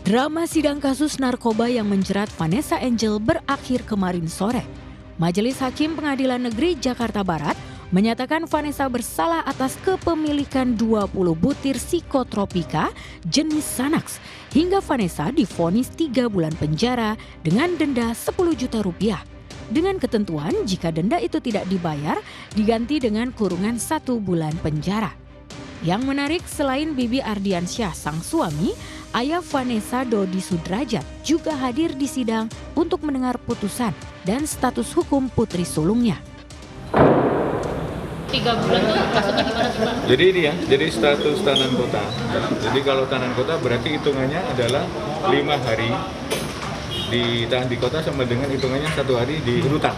Drama sidang kasus narkoba yang menjerat Vanessa Angel berakhir kemarin sore. Majelis Hakim Pengadilan Negeri Jakarta Barat menyatakan Vanessa bersalah atas kepemilikan 20 butir psikotropika jenis Xanax hingga Vanessa divonis 3 bulan penjara dengan denda 10 juta rupiah. Dengan ketentuan jika denda itu tidak dibayar diganti dengan kurungan 1 bulan penjara. Yang menarik selain Bibi Ardiansyah sang suami, ayah Vanessa Dodi Sudrajat juga hadir di sidang untuk mendengar putusan dan status hukum putri sulungnya. 3 bulan itu maksudnya gimana sih Pak? Jadi ini ya, jadi status tahanan kota. Jadi kalau tahanan kota berarti hitungannya adalah 5 hari ditahan di kota sama dengan hitungannya 1 hari di rutan.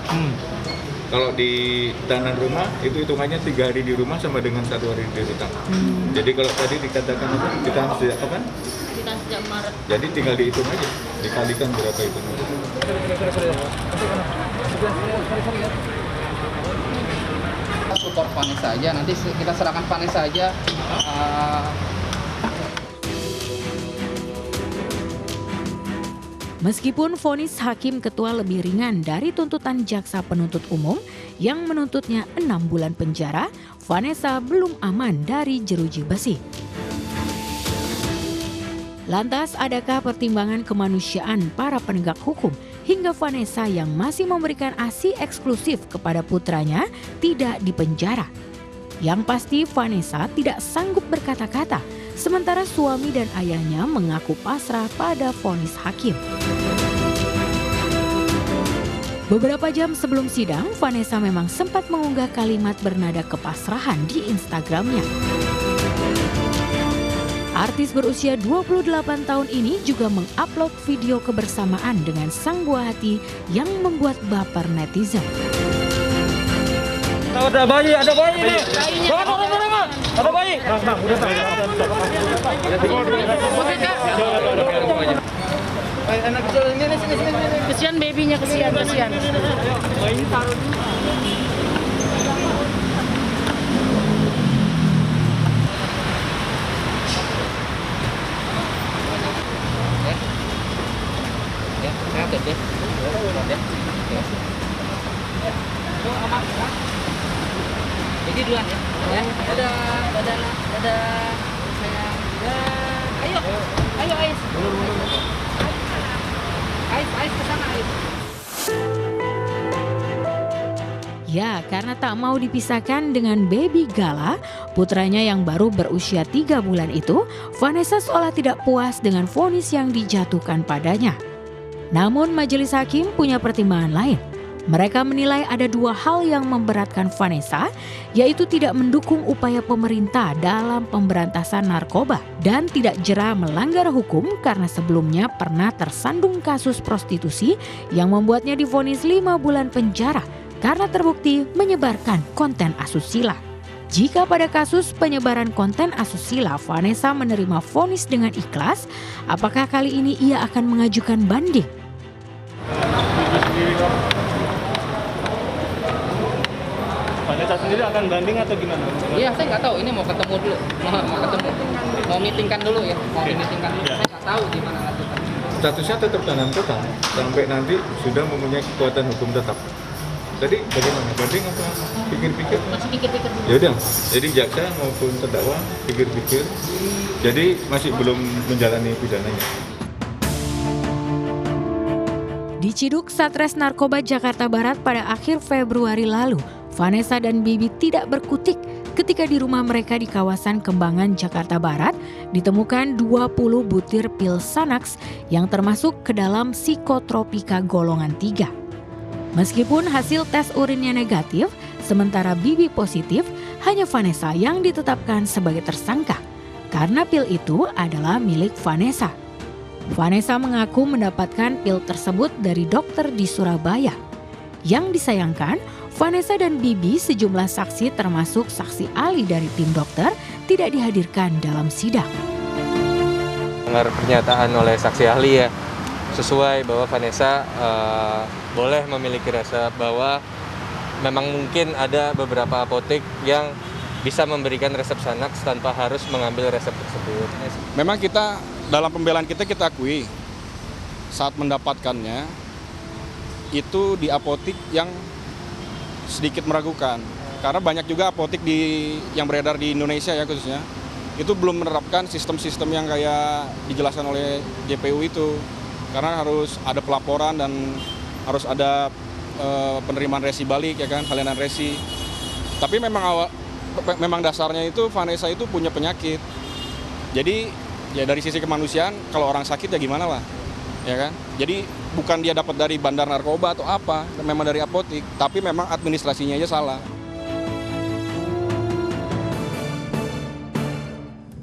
Kalau di tahanan rumah itu hitungannya 3 hari di rumah sama dengan 1 hari di rutan. Jadi kalau tadi dikatakan apa? Ditahan sejak kapan? Ditahan sejak Maret. Jadi tinggal dihitung aja, dikalikan berapa itu. Support Vanessa aja, nanti kita serahkan Vanessa aja. Meskipun vonis hakim ketua lebih ringan dari tuntutan jaksa penuntut umum yang menuntutnya 6 bulan penjara, Vanessa belum aman dari jeruji besi. Lantas, adakah pertimbangan kemanusiaan para penegak hukum hingga Vanessa yang masih memberikan ASI eksklusif kepada putranya tidak dipenjara? Yang pasti Vanessa tidak sanggup berkata-kata, sementara suami dan ayahnya mengaku pasrah pada vonis hakim. Beberapa jam sebelum sidang, Vanessa memang sempat mengunggah kalimat bernada kepasrahan di Instagramnya. Artis berusia 28 tahun ini juga mengupload video kebersamaan dengan sang buah hati yang membuat baper netizen. Ada bayi nih. Jangan. Ada bayi. Anak kecil ini sini. Kesian babynya, kesian. Bayi taruh dulu. Jadi duluan ya. Dadah. Sayang. Ayo Ais. Ais ke sana Ais. Ya, karena tak mau dipisahkan dengan baby Gala, putranya yang baru berusia 3 bulan itu, Vanessa seolah tidak puas dengan vonis yang dijatuhkan padanya. Namun majelis hakim punya pertimbangan lain. Mereka menilai ada 2 hal yang memberatkan Vanessa, yaitu tidak mendukung upaya pemerintah dalam pemberantasan narkoba dan tidak jera melanggar hukum karena sebelumnya pernah tersandung kasus prostitusi yang membuatnya divonis 5 bulan penjara karena terbukti menyebarkan konten asusila. Jika pada kasus penyebaran konten asusila Vanessa menerima vonis dengan ikhlas, apakah kali ini ia akan mengajukan banding? Vanessa sendiri akan banding atau gimana? Iya, saya nggak tahu. Ini mau ketemu dulu. Mau meetingkan dulu ya. Saya nggak tahu gimana lanjutan. Statusnya tetap tahanan kota sampai nanti sudah mempunyai kekuatan hukum tetap. Tadi bagaimana? Banding apa? Pikir-pikir? Masih pikir-pikir dulu. Ya udah, jadi jaksa maupun terdakwa pikir-pikir. Jadi masih belum menjalani pidananya. Diciduk Satres Narkoba Jakarta Barat pada akhir Februari lalu, Vanessa dan Bibi tidak berkutik ketika di rumah mereka di kawasan Kembangan, Jakarta Barat ditemukan 20 butir pil Xanax yang termasuk ke dalam psikotropika golongan 3. Meskipun hasil tes urinnya negatif, sementara Bibi positif, hanya Vanessa yang ditetapkan sebagai tersangka karena pil itu adalah milik Vanessa. Vanessa mengaku mendapatkan pil tersebut dari dokter di Surabaya. Yang disayangkan, Vanessa dan Bibi sejumlah saksi termasuk saksi ahli dari tim dokter tidak dihadirkan dalam sidang. Dengar pernyataan oleh saksi ahli ya, sesuai bahwa Vanessa boleh memiliki resep bahwa memang mungkin ada beberapa apotek yang bisa memberikan resep Xanax tanpa harus mengambil resep tersebut. Memang kita dalam pembelaan kita akui saat mendapatkannya itu di apotik yang sedikit meragukan. Karena banyak juga apotik yang beredar di Indonesia ya khususnya, itu belum menerapkan sistem-sistem yang kayak dijelaskan oleh JPU itu. Karena harus ada pelaporan dan harus ada penerimaan resi balik ya kan, salinan resi. Tapi memang dasarnya itu Vanessa itu punya penyakit. Jadi ya dari sisi kemanusiaan kalau orang sakit ya gimana lah. Ya kan? Jadi bukan dia dapat dari bandar narkoba atau apa, memang dari apotik, tapi memang administrasinya aja salah.